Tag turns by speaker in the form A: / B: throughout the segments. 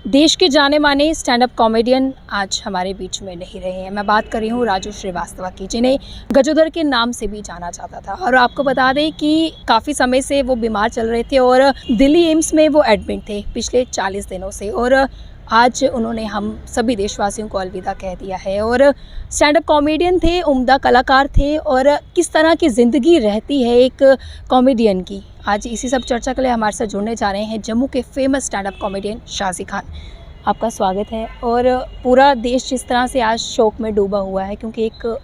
A: देश के जाने माने स्टैंड अप कॉमेडियन आज हमारे बीच में नहीं रहे हैं। मैं बात कर रही हूँ राजू श्रीवास्तव की, जिन्हें गजोदर के नाम से भी जाना जाता था। और आपको बता दें कि काफ़ी समय से वो बीमार चल रहे थे और दिल्ली एम्स में वो एडमिट थे पिछले 40 दिनों से। और आज उन्होंने हम सभी देशवासियों को अलविदा कह दिया है। और स्टैंड अप कॉमेडियन थे, उम्दा कलाकार थे। और किस तरह की ज़िंदगी रहती है एक कॉमेडियन की, आज इसी सब चर्चा के लिए हमारे साथ जुड़ने जा रहे हैं जम्मू के famous stand up comedian Shazi Khan. आपका स्वागत है। और पूरा देश जिस तरह से आज शोक में डूबा हुआ है, क्योंकि एक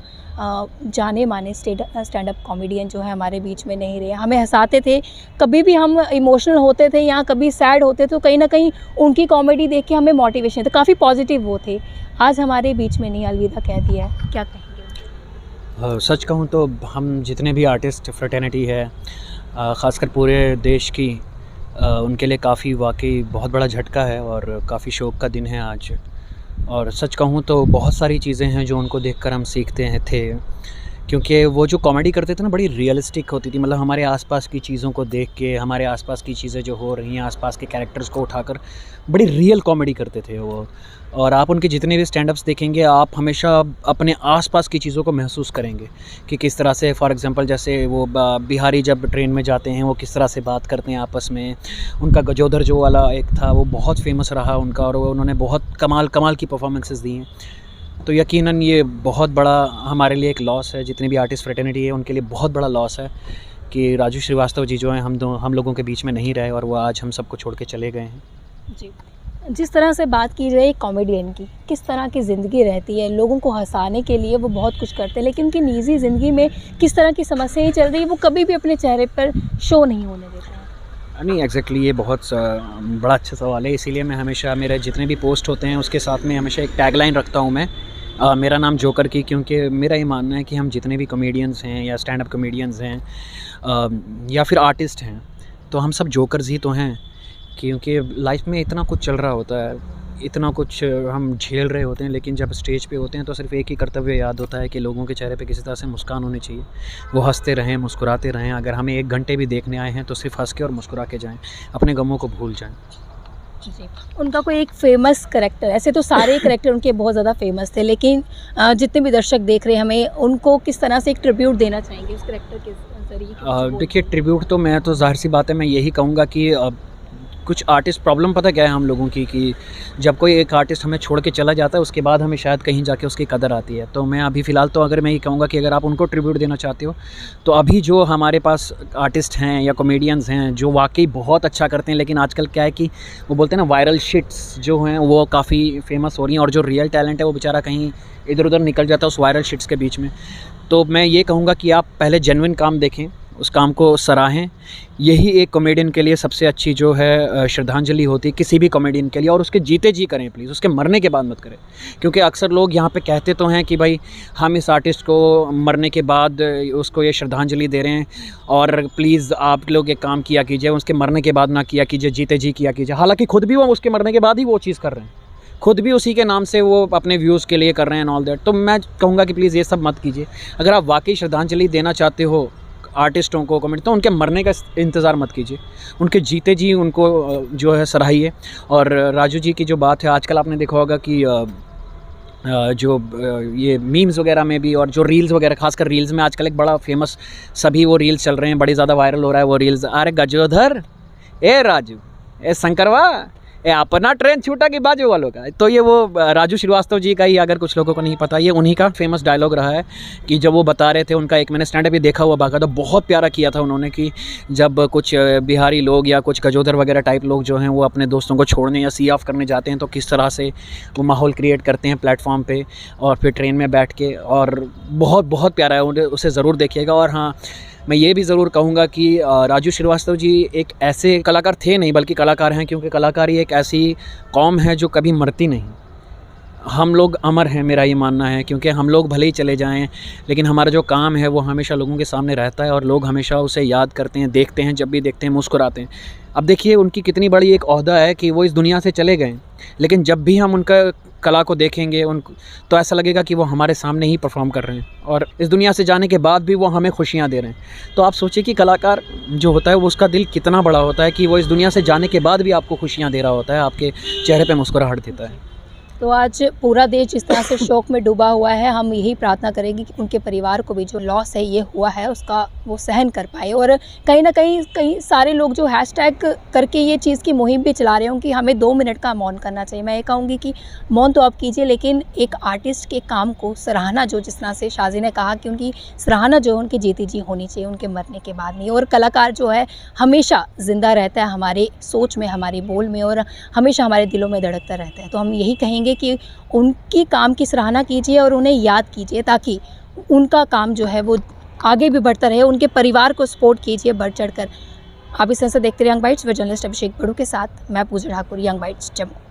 A: जाने माने स्टैंड अप कॉमेडियन जो है हमारे बीच में नहीं रहे। हमें हंसाते थे, कभी भी हम इमोशनल होते थे या कभी सैड होते तो कहीं ना कहीं उनकी कॉमेडी देख के हमें मोटिवेशन, तो काफ़ी पॉजिटिव वो थे। आज हमारे बीच में नहीं, अलविदा कह दिया है, क्या कहेंगे?
B: सच कहूँ तो हम जितने भी आर्टिस्ट फ्रेटर्निटी है, ख़ासकर पूरे देश की, उनके लिए काफ़ी वाकई बहुत बड़ा झटका है और काफ़ी शोक का दिन है आज। और सच कहूँ तो बहुत सारी चीज़ें हैं जो उनको देखकर हम सीखते हैं थे, क्योंकि वो जो कॉमेडी करते थे ना, बड़ी रियलिस्टिक होती थी। मतलब हमारे आसपास की चीज़ों को देख के, हमारे आसपास की चीज़ें जो हो रही हैं, आसपास के कैरेक्टर्स को उठाकर बड़ी रियल कॉमेडी करते थे वो। और आप उनके जितने भी स्टैंड अप्स देखेंगे, आप हमेशा अपने आसपास की चीज़ों को महसूस करेंगे कि किस तरह से, फॉर एग्जांपल जैसे वो बिहारी जब ट्रेन में जाते हैं वो किस तरह से बात करते हैं आपस में। उनका गजोदर जो वाला एक था वो बहुत फेमस रहा उनका, और उन्होंने बहुत कमाल की परफॉर्मेंसेस दी हैं। तो यकीनन ये बहुत बड़ा हमारे लिए एक लॉस है। जितनी भी आर्टिस्ट फ्रेटर्निटी है उनके लिए बहुत बड़ा लॉस है कि राजू श्रीवास्तव जी जो हैं हम लोगों के बीच में नहीं रहे और वो आज हम सबको छोड़ के चले गए हैं।
A: जी, जिस तरह से बात की जाए कॉमेडियन की, किस तरह की ज़िंदगी रहती है, लोगों को हंसाने के लिए वो बहुत कुछ करते हैं, लेकिन उनकी निजी ज़िंदगी में किस तरह की समस्याएं चल रही है वो कभी भी अपने चेहरे पर शो नहीं होने देते हैं।
B: नहीं, एग्जैक्टली ये बहुत बड़ा अच्छा सवाल है। इसीलिए मैं हमेशा मेरे जितने भी पोस्ट होते हैं उसके साथ में हमेशा एक टैगलाइन रखता हूँ मैं, मेरा नाम जोकर की, क्योंकि मेरा ये मानना है कि हम जितने भी कॉमेडियंस हैं या स्टैंड अप कॉमेडियंस हैं या फिर आर्टिस्ट हैं, तो हम सब जोकर्स ही तो हैं। क्योंकि लाइफ में इतना कुछ चल रहा होता है, इतना कुछ हम झेल रहे होते हैं, लेकिन जब स्टेज पे होते हैं तो सिर्फ एक ही कर्तव्य याद होता है कि लोगों के चेहरे पे किसी तरह से मुस्कान होनी चाहिए। वो हंसते रहें, मुस्कुराते रहें। अगर हमें 1 घंटे भी देखने आए हैं तो सिर्फ हंस के और मुस्कुरा के जाएं, अपने गमों को भूल जाएं।
A: जी, उनका कोई एक फेमस करैक्टर, ऐसे तो सारे करैक्टर उनके बहुत ज़्यादा फेमस थे, लेकिन जितने भी दर्शक देख रहे हैं, हमें उनको किस तरह से एक ट्रिब्यूट देना चाहेंगे उस करैक्टर के जरिए?
B: देखिए, ट्रिब्यूट तो मैं तो ज़ाहिर सी बात है, मैं यही कहूँगा कि कुछ आर्टिस्ट, प्रॉब्लम पता क्या है हम लोगों की, कि जब कोई एक आर्टिस्ट हमें छोड़ के चला जाता है उसके बाद हमें शायद कहीं जाके उसकी कदर आती है। तो मैं अभी फ़िलहाल तो अगर मैं ये कहूँगा कि अगर आप उनको ट्रिब्यूट देना चाहते हो तो अभी जो हमारे पास आर्टिस्ट हैं या कॉमेडियंस हैं जो वाकई बहुत अच्छा करते हैं, लेकिन आजकल क्या है कि वो बोलते हैं ना, वायरल शिट्स जो हैं वो काफ़ी फेमस हो रही हैं, और जो रियल टैलेंट है वो बेचारा कहीं इधर उधर निकल जाता है उस वायरल शिट्स के बीच में। तो मैं ये कहूँगा कि आप पहले जेन्युइन काम देखें, उस काम को सराहें। यही एक कॉमेडियन के लिए सबसे अच्छी जो है श्रद्धांजलि होती है, किसी भी कॉमेडियन के लिए। और उसके जीते जी करें प्लीज़, उसके मरने के बाद मत करें। क्योंकि अक्सर लोग यहाँ पे कहते तो हैं कि भाई हम इस आर्टिस्ट को मरने के बाद उसको ये श्रद्धांजलि दे रहे हैं, और प्लीज़ आप लोग एक काम किया कीजिए, उसके मरने के बाद ना किया कीजिए, जीते जी किया कीजिए। हालाँकि खुद भी वो उसके मरने के बाद ही वो चीज़ कर रहे हैं, खुद भी उसी के नाम से वो अपने व्यूज़ के लिए कर रहे हैं, ऑल दैट। तो मैं कहूँगा कि प्लीज़ ये सब मत कीजिए। अगर आप वाकई श्रद्धांजलि देना चाहते हो आर्टिस्टों को, कमेंट, तो उनके मरने का इंतज़ार मत कीजिए, उनके जीते जी उनको जो है सराहिए। और राजू जी की जो बात है, आजकल आपने देखा होगा कि जो ये मीम्स वगैरह में भी, और जो रील्स वगैरह, खासकर रील्स में आजकल एक बड़ा फेमस सभी वो रील्स चल रहे हैं, बड़ी ज़्यादा वायरल हो रहा है वो रील्स। अरे गजोधर, ए राजू, ए शंकरवा, ए अपना ट्रेन छूटा कि बाजू वालों का। तो ये वो राजू श्रीवास्तव जी का ही, अगर कुछ लोगों को नहीं पता, ये उन्हीं का फेमस डायलॉग रहा है कि जब वो बता रहे थे, उनका एक मैंने स्टैंड अप भी देखा हुआ बाकायदा, बहुत प्यारा किया था उन्होंने, कि जब कुछ बिहारी लोग या कुछ गजोदर वगैरह टाइप लोग जो हैं वो अपने दोस्तों को छोड़ने या सी ऑफ करने जाते हैं, तो किस तरह से वो माहौल क्रिएट करते हैं प्लेटफॉर्म पर और फिर ट्रेन में बैठ के। और बहुत प्यारा है, उसे ज़रूर देखिएगा। और हाँ, मैं ये भी ज़रूर कहूँगा कि राजू श्रीवास्तव जी एक ऐसे कलाकार थे नहीं, बल्कि कलाकार हैं, क्योंकि कलाकारी एक ऐसी कौम है जो कभी मरती नहीं। हम लोग अमर हैं, मेरा ये मानना है, क्योंकि हम लोग भले ही चले जाएं लेकिन हमारा जो काम है वो हमेशा लोगों के सामने रहता है और लोग हमेशा उसे याद करते हैं, देखते हैं, जब भी देखते हैं मुस्कुराते हैं। अब देखिए उनकी कितनी बड़ी एक ओहदा है कि वो इस दुनिया से चले गए, लेकिन जब भी हम उनका कला को देखेंगे तो ऐसा लगेगा कि वो हमारे सामने ही परफॉर्म कर रहे हैं और इस दुनिया से जाने के बाद भी वो हमें खुशियाँ दे रहे हैं। तो आप सोचिए कि कलाकार जो होता है वो उसका दिल कितना बड़ा होता है कि वो इस दुनिया से जाने के बाद भी आपको खुशियाँ दे रहा होता है, आपके चेहरे पे मुस्कुराहट देता है।
A: तो आज पूरा देश जिस तरह से शोक में डूबा हुआ है, हम यही प्रार्थना करेंगे कि उनके परिवार को भी जो लॉस है ये हुआ है उसका वो सहन कर पाए। और कहीं ना कहीं सारे लोग जो हैशटैग करके ये चीज़ की मुहिम भी चला रहे हों कि हमें 2 मिनट का मौन करना चाहिए। मैं ये कहूँगी कि मौन तो आप कीजिए, लेकिन एक आर्टिस्ट के काम को सराहना, जो जिस तरह से शाजी ने कहा कि उनकी सराहना जो है उनकी जीती जी होनी चाहिए, उनके मरने के बाद नहीं। और कलाकार जो है हमेशा ज़िंदा रहता है हमारे सोच में, हमारे बोल में, और हमेशा हमारे दिलों में धड़कता रहता है। तो हम यही कहेंगे कि उनकी काम की सराहना कीजिए और उन्हें याद कीजिए, ताकि उनका काम जो है वो आगे भी बढ़ता रहे। उनके परिवार को सपोर्ट कीजिए बढ़ चढ़ कर। आप इस तरह से देखते रहिए यंग बाइट्स, जर्नलिस्ट अभिषेक बड़ू के साथ मैं पूजा ठाकुर, यंग बाइट्स जम्मू।